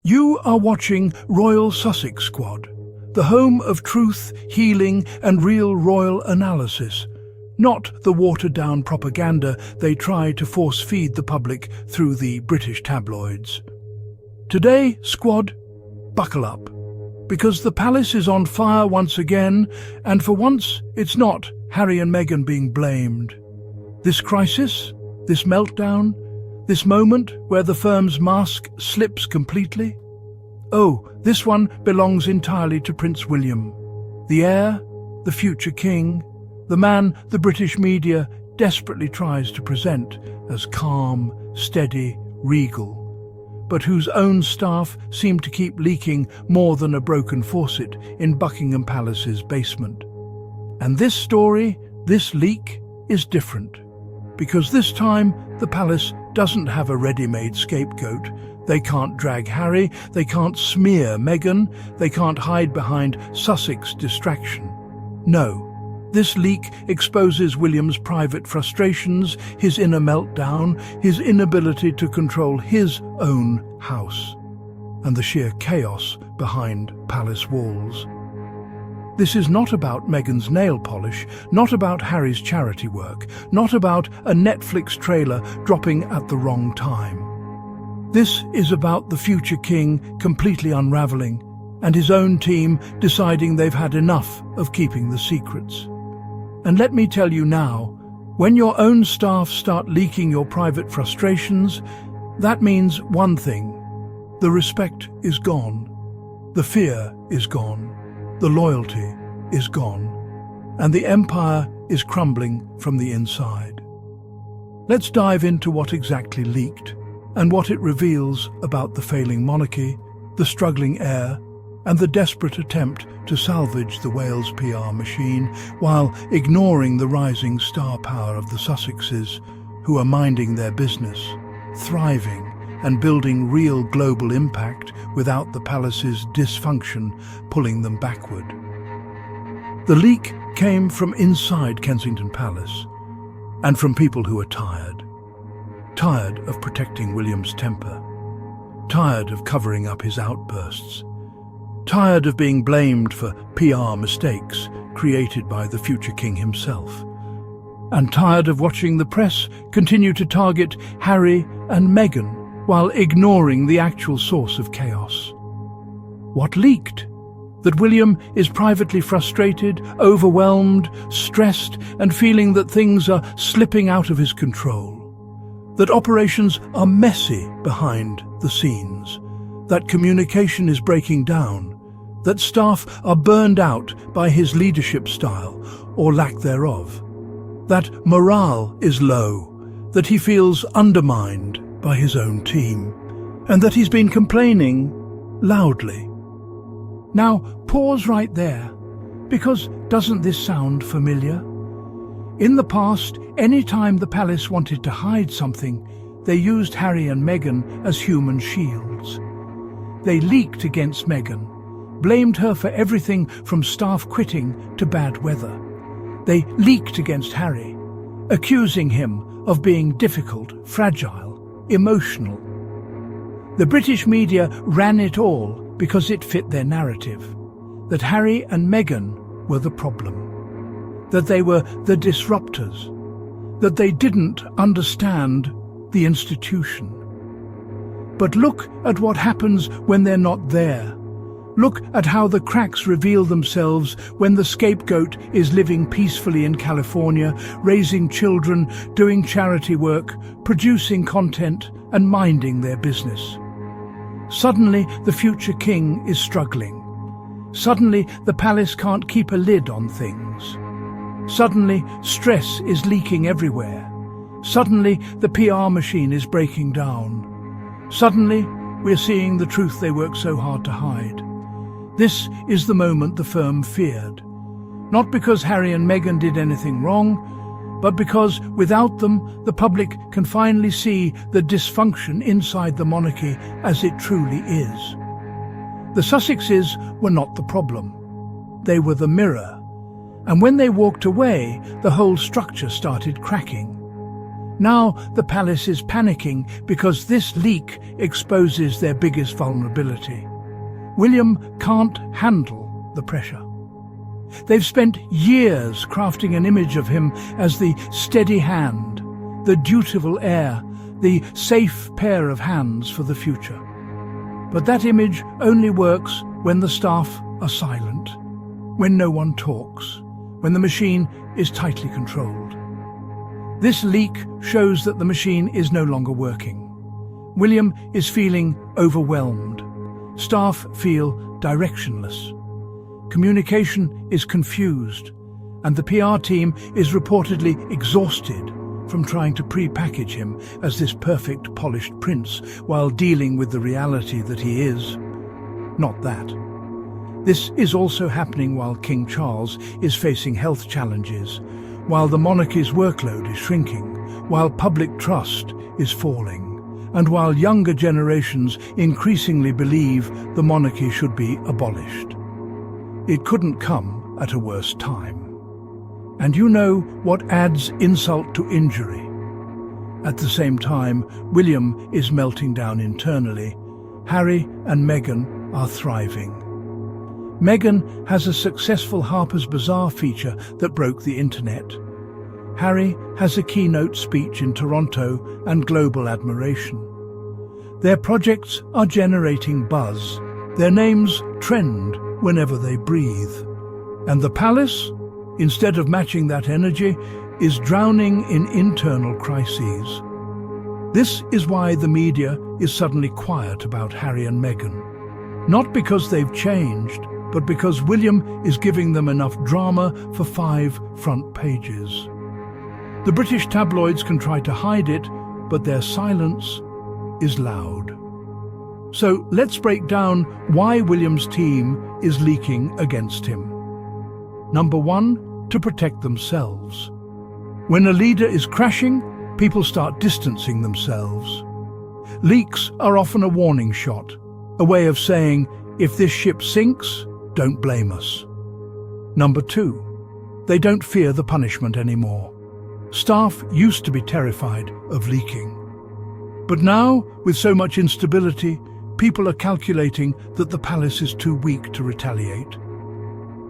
You are watching Royal Sussex Squad, the home of truth, healing and real royal analysis, not the watered-down propaganda they try to force-feed the public through the British tabloids. Today, Squad, buckle up, because the palace is on fire once again, and for once it's not Harry and Meghan being blamed. This crisis, this meltdown, this moment where the firm's mask slips completely? Oh, this one belongs entirely to Prince William, the heir, the future king, the man the British media desperately tries to present as calm, steady, regal, but whose own staff seem to keep leaking more than a broken faucet in Buckingham Palace's basement. And this story, this leak, is different, because this time the palace doesn't have a ready-made scapegoat. They can't drag Harry, they can't smear Meghan, they can't hide behind Sussex distraction. No, this leak exposes William's private frustrations, his inner meltdown, his inability to control his own house, and the sheer chaos behind palace walls. This is not about Meghan's nail polish, not about Harry's charity work, not about a Netflix trailer dropping at the wrong time. This is about the future king completely unraveling, and his own team deciding they've had enough of keeping the secrets. And let me tell you now, when your own staff start leaking your private frustrations, that means one thing: the respect is gone, the fear is gone, the loyalty is gone, and the empire is crumbling from the inside. Let's dive into what exactly leaked, and what it reveals about the failing monarchy, the struggling heir, and the desperate attempt to salvage the Wales PR machine while ignoring the rising star power of the Sussexes, who are minding their business, thriving and building real global impact without the palace's dysfunction pulling them backward. The leak came from inside Kensington Palace, and from people who are tired of protecting William's temper, tired of covering up his outbursts, tired of being blamed for PR mistakes created by the future king himself, and tired of watching the press continue to target Harry and Meghan while ignoring the actual source of chaos. What leaked? That William is privately frustrated, overwhelmed, stressed, and feeling that things are slipping out of his control. That operations are messy behind the scenes. That communication is breaking down. That staff are burned out by his leadership style, or lack thereof. That morale is low. That he feels undermined by his own team. And that he's been complaining loudly. Now, pause right there, because doesn't this sound familiar? In the past, any time the palace wanted to hide something, they used Harry and Meghan as human shields. They leaked against Meghan, blamed her for everything from staff quitting to bad weather. They leaked against Harry, accusing him of being difficult, fragile, emotional. The British media ran it all because it fit their narrative, that Harry and Meghan were the problem, that they were the disruptors, that they didn't understand the institution. But look at what happens when they're not there. Look at how the cracks reveal themselves when the scapegoat is living peacefully in California, raising children, doing charity work, producing content, and minding their business. Suddenly, the future king is struggling. Suddenly, the palace can't keep a lid on things. Suddenly, stress is leaking everywhere. Suddenly, the PR machine is breaking down. Suddenly, we're seeing the truth they work so hard to hide. This is the moment the firm feared. Not because Harry and Meghan did anything wrong, but because without them, the public can finally see the dysfunction inside the monarchy as it truly is. The Sussexes were not the problem. They were the mirror. And when they walked away, the whole structure started cracking. Now the palace is panicking because this leak exposes their biggest vulnerability. William can't handle the pressure. They've spent years crafting an image of him as the steady hand, the dutiful heir, the safe pair of hands for the future. But that image only works when the staff are silent, when no one talks, when the machine is tightly controlled. This leak shows that the machine is no longer working. William is feeling overwhelmed. Staff feel directionless. Communication is confused, and the PR team is reportedly exhausted from trying to pre-package him as this perfect, polished prince while dealing with the reality that he is not that. This is also happening while King Charles is facing health challenges, while the monarchy's workload is shrinking, while public trust is falling, and while younger generations increasingly believe the monarchy should be abolished. It couldn't come at a worse time. And you know what adds insult to injury? At the same time, William is melting down internally. Harry and Meghan are thriving. Meghan has a successful Harper's Bazaar feature that broke the internet. Harry has a keynote speech in Toronto and global admiration. Their projects are generating buzz. Their names trend whenever they breathe. And the palace, instead of matching that energy, is drowning in internal crises. This is why the media is suddenly quiet about Harry and Meghan. Not because they've changed, but because William is giving them enough drama for 5 front pages. The British tabloids can try to hide it, but their silence is loud. So let's break down why William's team is leaking against him. Number 1, to protect themselves. When a leader is crashing, people start distancing themselves. Leaks are often a warning shot, a way of saying, if this ship sinks, don't blame us. Number 2, they don't fear the punishment anymore. Staff used to be terrified of leaking. But now, with so much instability, people are calculating that the palace is too weak to retaliate.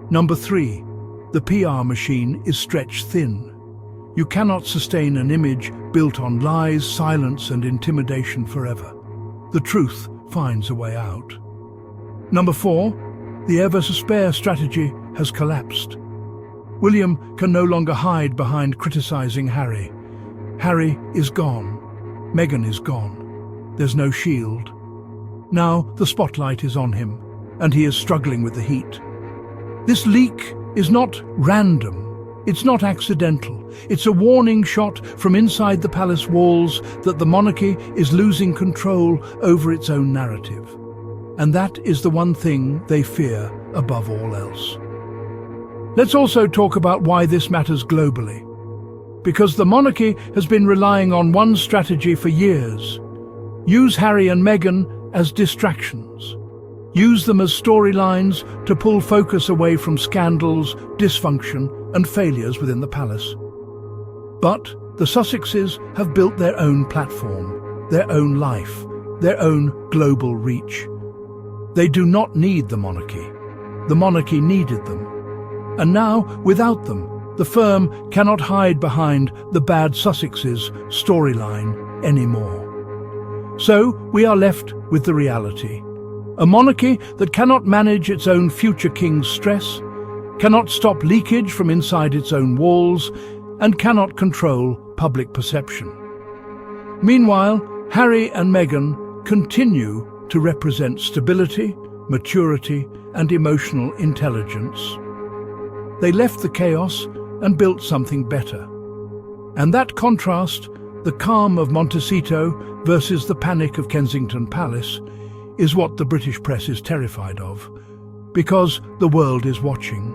Number 3, the PR machine is stretched thin. You cannot sustain an image built on lies, silence, and intimidation forever. The truth finds a way out. Number 4, the ever-so-spare strategy has collapsed. William can no longer hide behind criticizing Harry. Harry is gone. Meghan is gone. There's no shield. Now the spotlight is on him, and he is struggling with the heat. This leak is not random. It's not accidental. It's a warning shot from inside the palace walls that the monarchy is losing control over its own narrative. And that is the one thing they fear above all else. Let's also talk about why this matters globally. Because the monarchy has been relying on one strategy for years. Use Harry and Meghan as distractions. Use them as storylines to pull focus away from scandals, dysfunction, and failures within the palace. But the Sussexes have built their own platform, their own life, their own global reach. They do not need the monarchy. The monarchy needed them. And now, without them, the firm cannot hide behind the bad Sussexes storyline anymore. So we are left with the reality. A monarchy that cannot manage its own future king's stress, cannot stop leakage from inside its own walls, and cannot control public perception. Meanwhile, Harry and Meghan continue to represent stability, maturity, and emotional intelligence. They left the chaos and built something better. And that contrast, the calm of Montecito versus the panic of Kensington Palace, is what the British press is terrified of, because the world is watching.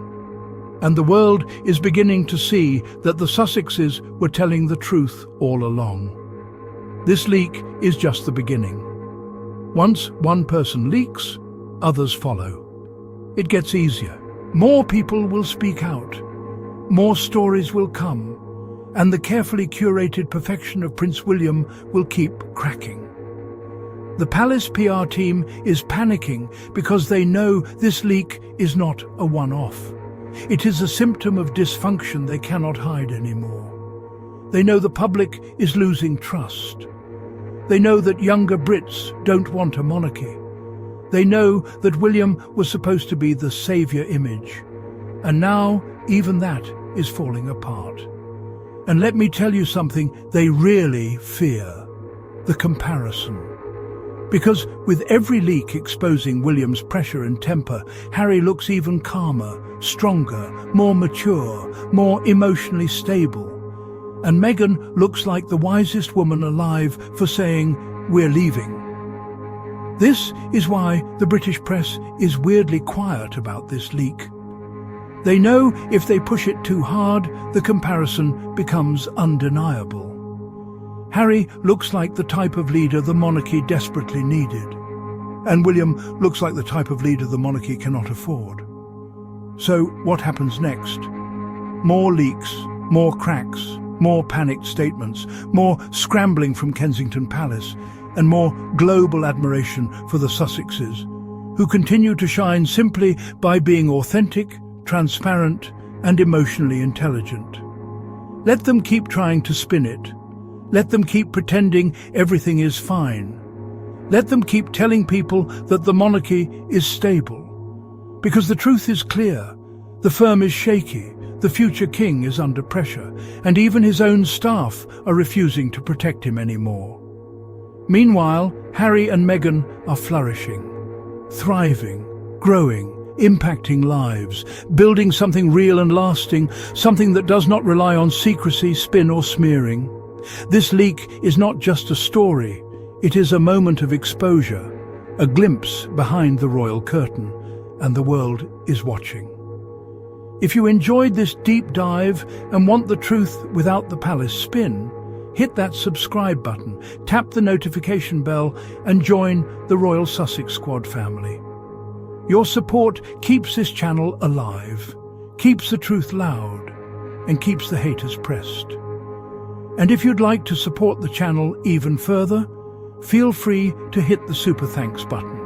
And the world is beginning to see that the Sussexes were telling the truth all along. This leak is just the beginning. Once one person leaks, others follow. It gets easier. More people will speak out. More stories will come. and the carefully curated perfection of Prince William will keep cracking. The palace PR team is panicking because they know this leak is not a one-off. It is a symptom of dysfunction they cannot hide anymore. They know the public is losing trust. They know that younger Brits don't want a monarchy. They know that William was supposed to be the saviour image. And now even that is falling apart. And let me tell you something they really fear: the comparison. Because with every leak exposing William's pressure and temper, Harry looks even calmer, stronger, more mature, more emotionally stable. And Meghan looks like the wisest woman alive for saying, "We're leaving." This is why the British press is weirdly quiet about this leak. They know if they push it too hard, the comparison becomes undeniable. Harry looks like the type of leader the monarchy desperately needed. And William looks like the type of leader the monarchy cannot afford. So what happens next? More leaks, more cracks, more panicked statements, more scrambling from Kensington Palace, and more global admiration for the Sussexes, who continue to shine simply by being authentic, transparent, and emotionally intelligent. Let them keep trying to spin it. Let them keep pretending everything is fine. Let them keep telling people that the monarchy is stable. Because the truth is clear. The firm is shaky. The future king is under pressure, and even his own staff are refusing to protect him anymore. Meanwhile, Harry and Meghan are flourishing, thriving, growing, impacting lives, building something real and lasting, something that does not rely on secrecy, spin or smearing. This leak is not just a story, it is a moment of exposure, a glimpse behind the royal curtain, and the world is watching. If you enjoyed this deep dive and want the truth without the palace spin, hit that subscribe button, tap the notification bell, and join the Royal Sussex Squad family. Your support keeps this channel alive, keeps the truth loud, and keeps the haters pressed. And if you'd like to support the channel even further, feel free to hit the super thanks button.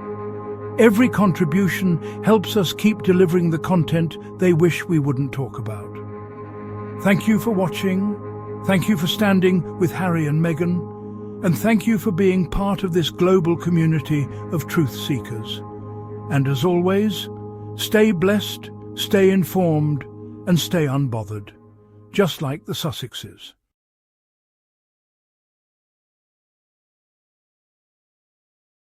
Every contribution helps us keep delivering the content they wish we wouldn't talk about. Thank you for watching, thank you for standing with Harry and Meghan, and thank you for being part of this global community of truth seekers. And as always, stay blessed, stay informed, and stay unbothered, just like the Sussexes.